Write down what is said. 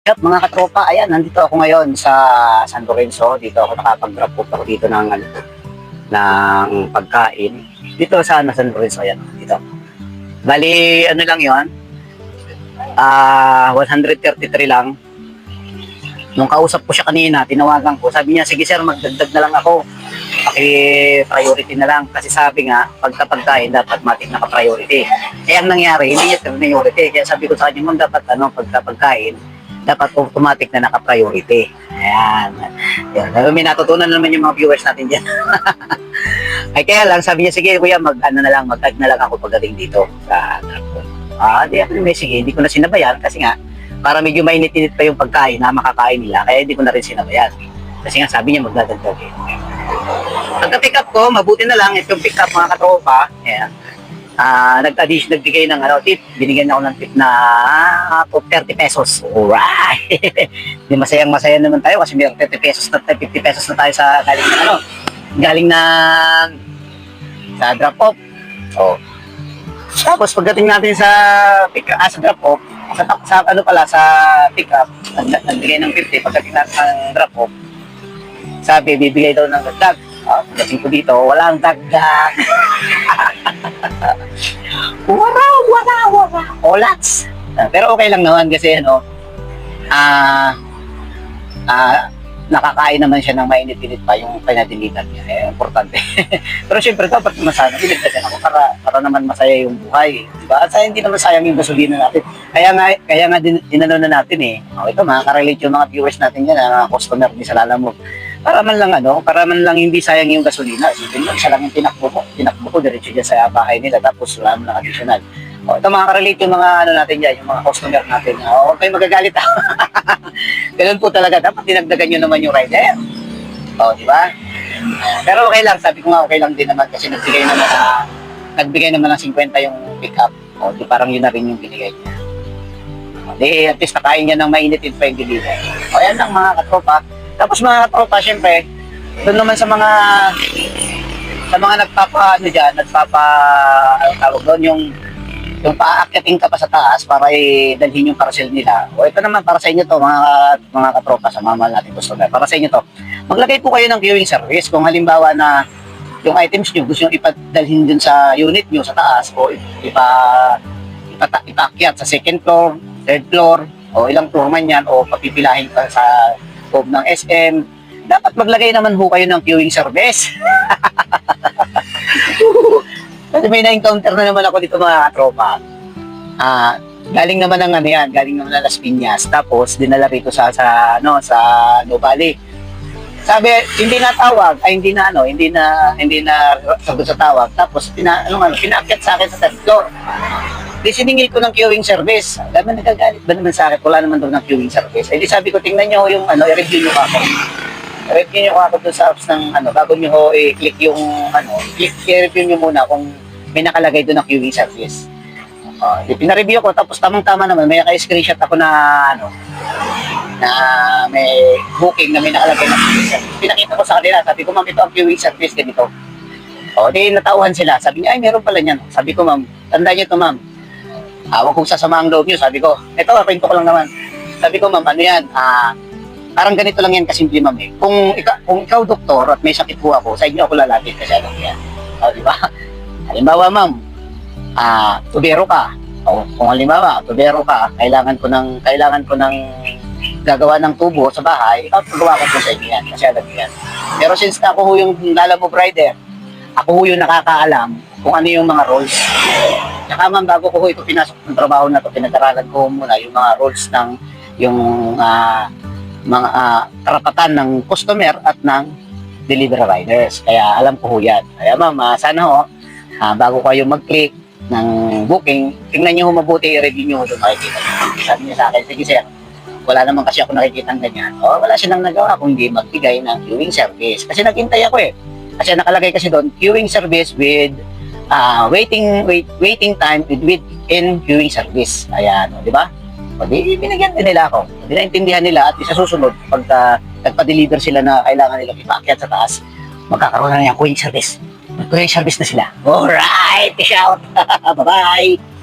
At mga katropa, ayan, nandito ako ngayon sa San Lorenzo. Dito ako nakapag-drop off ako dito ng pagkain. Dito sa San Lorenzo, ayan, dito. Bali, ano lang yon, 133 lang. Nung kausap ko siya kanina, tinawagan ko. Sabi niya, sige sir, magdagdag na lang ako. Paki-priority na lang. Kasi sabi nga, pagkain dapat matik naka-priority. Kaya ang nangyari, hindi niya priority. Kaya sabi ko sa kanya, ma'am, dapat pagkain dapat automatic na naka-priority. Ayan. Ayan. May natutunan naman yung mga viewers natin dyan. Ay kaya lang, sabi niya, sige kuya, mag-add na lang ako pagdating dito sa Drapco. Sige, hindi ko na sinabayan kasi nga, para medyo mainit-init pa yung pagkain na makakain nila, kaya hindi ko na rin sinabayan. Kasi nga, sabi niya, magdadagdag eh. Pagka-pick up ko, mabuti na lang, itong pick up mga katropa, ayan. Nagbigay ng tip. Binigyan ako ng tip na 30 pesos. Alright! Di masaya naman tayo kasi may 30 pesos na 50 pesos na tayo sa galing na sa drop off. Oh. Tapos pagdating natin sa sa drop off, sa pick up, nagbigay ng 50 pagdating natin ng drop off. Sabi bibigay daw ng dagdag. Pagdating ko dito, walang dagdag. Wala. Olats. Pero okay lang naman kasi nakakain naman siya ng mainit-init pa yung pinadilitan niya. Importante. Pero syempre dapat masana. Binigyan ako para naman masaya yung buhay. Diba? At hindi naman sayang yung gasolina natin. Kaya nga dinano na natin eh. Ito makaka-relate yung mga viewers natin yan, mga customer ni sa Lalamove. Para man lang hindi sayang yung gasolina. Isipin mo, isa lang yung tinakbo ko diretso dyan sa bahay nila, tapos wala mo lang additional. Ito makaka-relate yung mga natin dyan, yung mga customer natin. Huwag kayong magagalit. Ganun po talaga, dapat dinagdagan nyo naman yung rider. Di ba? Pero okay lang, sabi ko nga okay lang din naman kasi nagbigay naman ng 50 yung pick-up. Di parang yun na rin yung binigay niya. Di at least nakain niya ng mainit pa yung delivery. Yan lang mga katropa. Tapos mga katropa, syempre, doon naman sa mga tawag doon, yung paakyatin ka pa sa taas para dalhin yung parcel nila. Ito naman para sa inyo to, mga katropa, sa mama natin customer. Para sa inyo to, maglagay po kayo ng queuing service. Kung halimbawa na yung items nyo, gusto nyo ipadalhin dun sa unit nyo sa taas o ipaakyat sa second floor, third floor, o ilang floor man yan, o papipilahin pa sa loob ng SM, dapat maglagay naman ho kayo ng queuing service. Kasi may na-encounter na naman ako dito mga katropa. Galing naman ng Las Piñas, tapos dinala rito sa Nuvali. Sabi, hindi na sagot sa tawag, tapos pinaakyat sa akin sa third floor. Di siningil ko ng queuing service. Dami nagagalit ba naman sa akin? Wala naman doon ng queuing service. Di sabi ko, tingnan nyo yung i-review nyo ako. I-review nyo ako doon sa apps ng bago nyo i-click yung i-review nyo muna kung may nakalagay doon ng queuing service. Di pinareview ko, tapos tamang-tama naman, may naka-screenshot ako na may booking na may nakalagay ng queuing service. Pinakita ko sa kanila, sabi ko, ma'am, ito ang queuing service, ganito. Di natauhan sila. Sabi niya, ay, meron pala niyan. Sabi ko, ma'am, tandaan niyo to, ma'am. Huwag kong sasama ang loob nyo. Sabi ko, ito, kwento ko lang naman. Sabi ko, ma'am, ano yan? Parang ganito lang yan kasimple, ma'am. Kung ikaw, doktor, at may sakit po ako, sa inyo ako lalapit kasi alam yan. Di ba? Halimbawa, ma'am, tubero ka. Kung halimbawa, tubero ka, kailangan ko ng gagawa ng tubo sa bahay, ikaw tugawa ko po sa inyo yan. Kasi alam yan. Pero since ako ho yung Lalamove rider, ako ho yung nakakaalam kung ano yung mga roles. Tsaka ma'am, bago ko ito pinasok ng trabaho na ito, pinag-aralan ko muna yung mga roles ng mga karapatan ng customer at ng delivery riders. Kaya alam ko ho yan. Kaya ma'am, sana bago kayo mag-click ng booking, tingnan nyo ho mabuti, i-review nyo doon makikita. Sabi niya sa akin, sige sir, wala naman kasi ako nakikita ng ganyan. Wala silang nagawa kung hindi magbigay ng queuing service. Kasi naghintay ako eh. Kasi nakalagay kasi doon, queuing service with waiting time within queuing service. Ayan, di ba? Di binigyan din nila ako. Di naintindihan nila at isa susunod pag nagpa-deliver sila na kailangan nilang ipaakyat sa taas, magkakaroon na ng queuing service. Queuing service na sila. Alright, peace out. Bye-bye.